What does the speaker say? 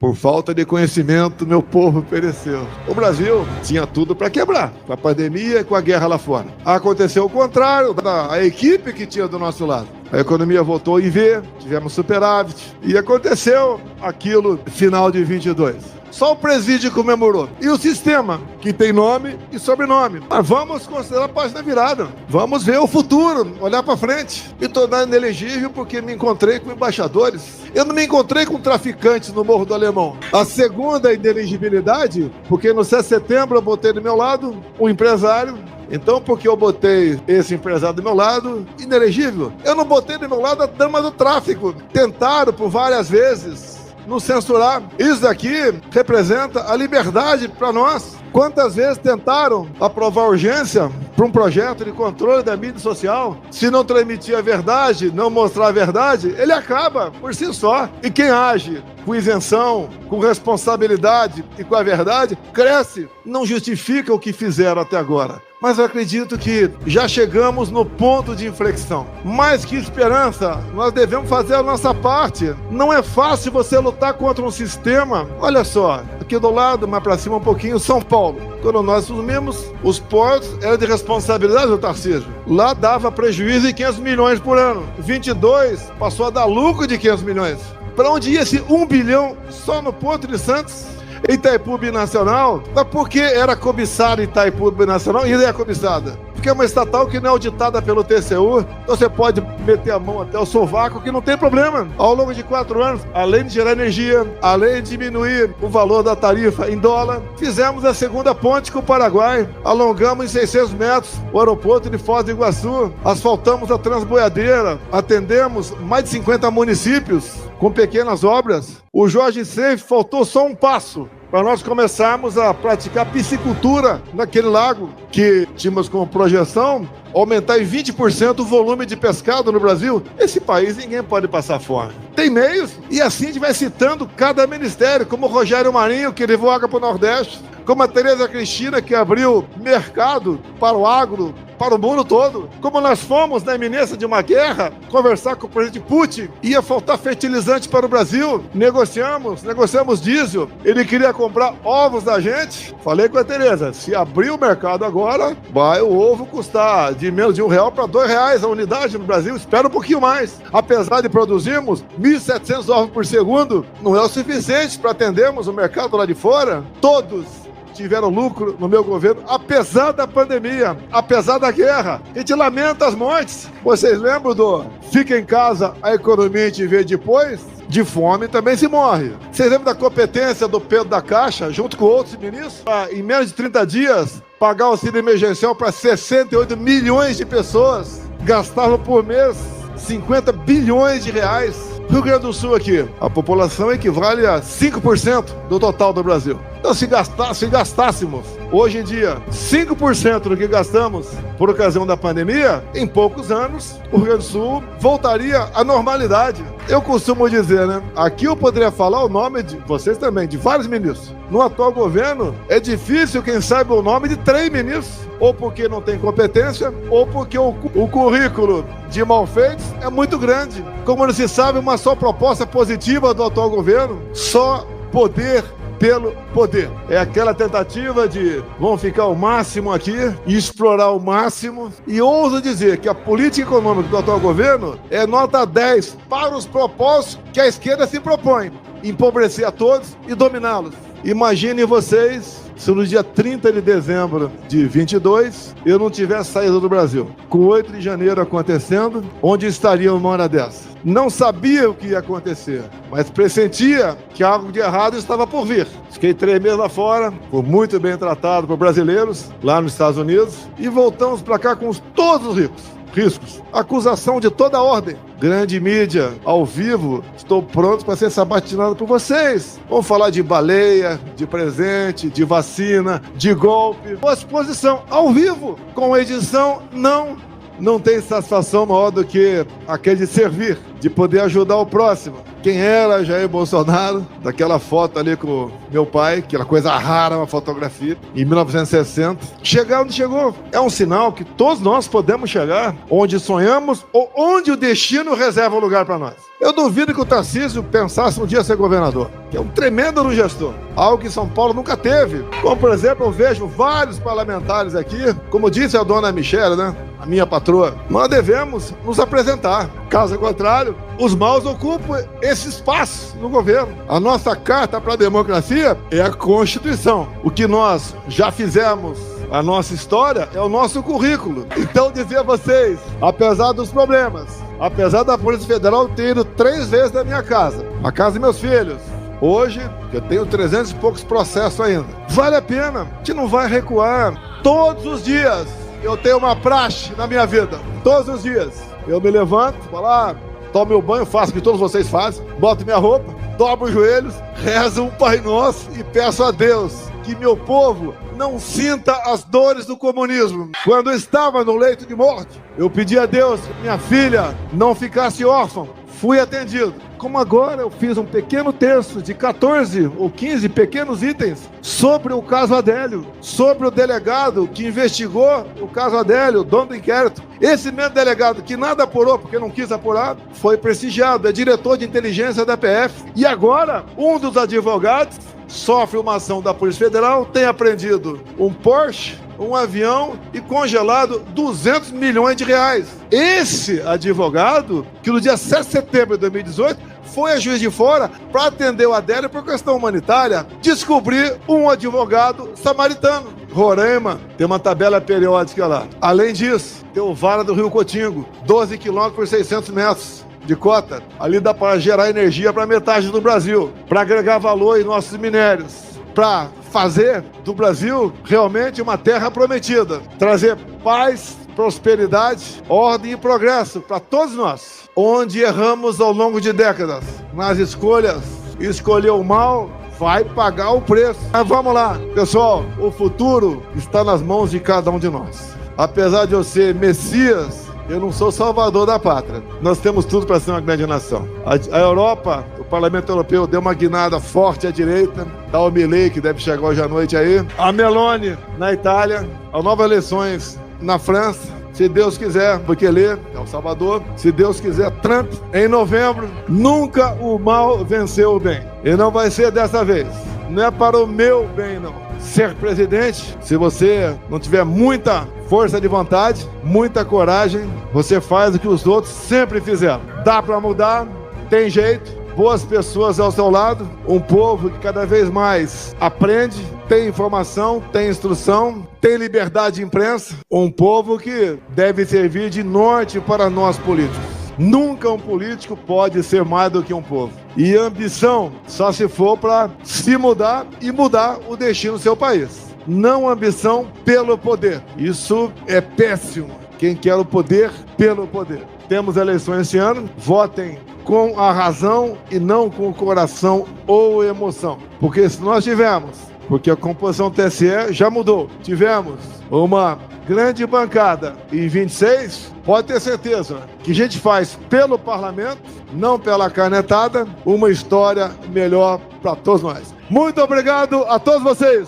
Por falta de conhecimento, meu povo pereceu. O Brasil tinha tudo para quebrar, com a pandemia e com a guerra lá fora. Aconteceu o contrário, a equipe que tinha do nosso lado. A economia voltou em V, tivemos superávit, e aconteceu aquilo final de 22. Só o presídio comemorou. E o sistema, que tem nome e sobrenome. Mas vamos considerar a página virada. Vamos ver o futuro, olhar para frente. Me tornar inelegível porque me encontrei com embaixadores. Eu não me encontrei com traficantes no Morro do Alemão. A segunda inelegibilidade, porque no 7 de setembro eu botei do meu lado um empresário. Então, porque eu botei esse empresário do meu lado, inelegível, eu não botei do meu lado a dama do tráfico. Tentaram por várias vezes nos censurar. Isso daqui representa a liberdade para nós. Quantas vezes tentaram aprovar urgência para um projeto de controle da mídia social? Se não transmitir a verdade, não mostrar a verdade, ele acaba por si só. E quem age com isenção, com responsabilidade e com a verdade, cresce. Não justifica o que fizeram até agora. Mas eu acredito que já chegamos no ponto de inflexão. Mais que esperança, nós devemos fazer a nossa parte. Não é fácil você lutar contra um sistema. Olha só, aqui do lado, mais para cima um pouquinho, São Paulo. Quando nós assumimos, os portos eram de responsabilidade do Tarcísio. Lá dava prejuízo de 500 milhões por ano. 22 passou a dar lucro de 500 milhões. Para onde ia esse 1 bilhão só no Porto de Santos? Itaipu Binacional, mas por que era cobiçada Itaipu Binacional e ainda é cobiçada? Porque é uma estatal que não é auditada pelo TCU, então você pode meter a mão até o sovaco que não tem problema. Ao longo de 4 anos, além de gerar energia, além de diminuir o valor da tarifa em dólar, fizemos a segunda ponte com o Paraguai, alongamos em 600 metros o aeroporto de Foz do Iguaçu, asfaltamos a Transboiadeira, atendemos mais de 50 municípios com pequenas obras. O Jorge Safe faltou só um passo para nós começarmos a praticar piscicultura naquele lago, que tínhamos como projeção aumentar em 20% o volume de pescado no Brasil. Esse país ninguém pode passar fome. Tem meios, e assim a gente vai citando cada ministério, como o Rogério Marinho, que levou água para o Nordeste, como a Tereza Cristina, que abriu mercado para o agro, para o mundo todo. Como nós fomos na iminência de uma guerra, conversar com o presidente Putin, ia faltar fertilizante para o Brasil, negociamos diesel, ele queria comprar ovos da gente. Falei com a Tereza, se abrir o mercado agora, vai o ovo custar de menos de R$1 para R$2 a unidade no Brasil, espera um pouquinho mais. Apesar de produzirmos 1.700 ovos por segundo, não é o suficiente para atendermos o mercado lá de fora. Todos tiveram lucro no meu governo, apesar da pandemia, apesar da guerra. A gente lamenta as mortes. Vocês lembram do fica em casa, a economia a gente vê depois? De fome também se morre. Vocês lembram da competência do Pedro da Caixa, junto com outros ministros? Em menos de 30 dias, pagar auxílio emergencial para 68 milhões de pessoas. Gastavam por mês 50 bilhões de reais. Rio Grande do Sul aqui, a população equivale a 5% do total do Brasil. Então se gastássemos, hoje em dia, 5% do que gastamos por ocasião da pandemia, em poucos anos, o Rio Grande do Sul voltaria à normalidade. Eu costumo dizer, né? Aqui eu poderia falar o nome de vocês também, de vários ministros. No atual governo, é difícil quem saiba o nome de 3 ministros. Ou porque não tem competência, ou porque o currículo de malfeitos é muito grande. Como não se sabe, uma só proposta positiva do atual governo, só poder pelo poder. É aquela tentativa de vamos ficar o máximo aqui e explorar o máximo. E ouso dizer que a política econômica do atual governo é nota 10 para os propósitos que a esquerda se propõe: empobrecer a todos e dominá-los. Imaginem vocês se no dia 30 de dezembro de 22 eu não tivesse saído do Brasil. Com 8 de janeiro acontecendo, onde estaria uma hora dessa? Não sabia o que ia acontecer, mas pressentia que algo de errado estava por vir. Fiquei 3 meses lá fora, fui muito bem tratado por brasileiros lá nos Estados Unidos e voltamos para cá com todos os riscos. Acusação de toda ordem. Grande mídia, ao vivo, estou pronto para ser sabatinado por vocês. Vamos falar de baleia, de presente, de vacina, de golpe. Boa exposição, ao vivo. Com edição, não tem satisfação maior do que aquele de servir, de poder ajudar o próximo. Quem era Jair Bolsonaro? Daquela foto ali com meu pai, aquela coisa rara, uma fotografia, em 1960. Chegar onde chegou é um sinal que todos nós podemos chegar onde sonhamos ou onde o destino reserva um lugar para nós. Eu duvido que o Tarcísio pensasse um dia ser governador, que é um tremendo gestor, algo que São Paulo nunca teve. Como, por exemplo, eu vejo vários parlamentares aqui, como disse a dona Michele, né? A minha patroa, nós devemos nos apresentar. Caso contrário, os maus ocupam esse espaço no governo. A nossa carta para a democracia é a Constituição. O que nós já fizemos, a nossa história, é o nosso currículo. Então, dizer a vocês, apesar dos problemas, apesar da Polícia Federal ter ido 3 vezes na minha casa, a casa dos meus filhos, hoje, eu tenho 300 e poucos processos ainda. Vale a pena, a gente não vai recuar. Todos os dias eu tenho uma praxe na minha vida. Todos os dias eu me levanto, vou lá, tomo meu banho, faço o que todos vocês fazem, boto minha roupa, dobro os joelhos, rezo um Pai Nosso e peço a Deus que meu povo não sinta as dores do comunismo. Quando eu estava no leito de morte, eu pedi a Deus que minha filha não ficasse órfã. Fui atendido. Como agora eu fiz um pequeno texto de 14 ou 15 pequenos itens sobre o caso Adélio, sobre o delegado que investigou o caso Adélio, o dono do inquérito. Esse mesmo delegado que nada apurou porque não quis apurar, foi prestigiado, é diretor de inteligência da PF. E agora, um dos advogados sofre uma ação da Polícia Federal, tem apreendido um Porsche, um avião e congelado 200 milhões de reais. Esse advogado, que no dia 7 de setembro de 2018, foi a Juiz de Fora para atender o Adélio por questão humanitária, descobrir um advogado samaritano. Roraima tem uma tabela periódica lá. Além disso, tem o Vara do Rio Cotingo, 12 quilômetros por 600 metros. De cota, ali dá para gerar energia para metade do Brasil, para agregar valor em nossos minérios, para fazer do Brasil realmente uma terra prometida, trazer paz, prosperidade, ordem e progresso para todos nós. Onde erramos ao longo de décadas nas escolhas, escolher o mal, vai pagar o preço. Mas vamos lá, pessoal, o futuro está nas mãos de cada um de nós. Apesar de eu ser Messias, eu não sou salvador da pátria. Nós temos tudo para ser uma grande nação. A Europa, o Parlamento Europeu deu uma guinada forte à direita. Tá o Milei, que deve chegar hoje à noite aí. A Meloni, na Itália. As novas eleições na França. Se Deus quiser, Bukele, é o Salvador. Se Deus quiser, Trump. Em novembro, nunca o mal venceu o bem. E não vai ser dessa vez. Não é para o meu bem, não. Ser presidente, se você não tiver muita força de vontade, muita coragem, você faz o que os outros sempre fizeram. Dá para mudar, tem jeito, boas pessoas ao seu lado, um povo que cada vez mais aprende, tem informação, tem instrução, tem liberdade de imprensa, um povo que deve servir de norte para nós políticos. Nunca um político pode ser mais do que um povo. E ambição só se for para se mudar e mudar o destino do seu país. Não ambição pelo poder. Isso é péssimo. Quem quer o poder, pelo poder. Temos eleições esse ano. Votem com a razão e não com o coração ou emoção. Porque se nós tivermos, porque a composição do TSE já mudou, tivemos uma grande bancada em 26, pode ter certeza que a gente faz pelo parlamento, não pela canetada, uma história melhor para todos nós. Muito obrigado a todos vocês.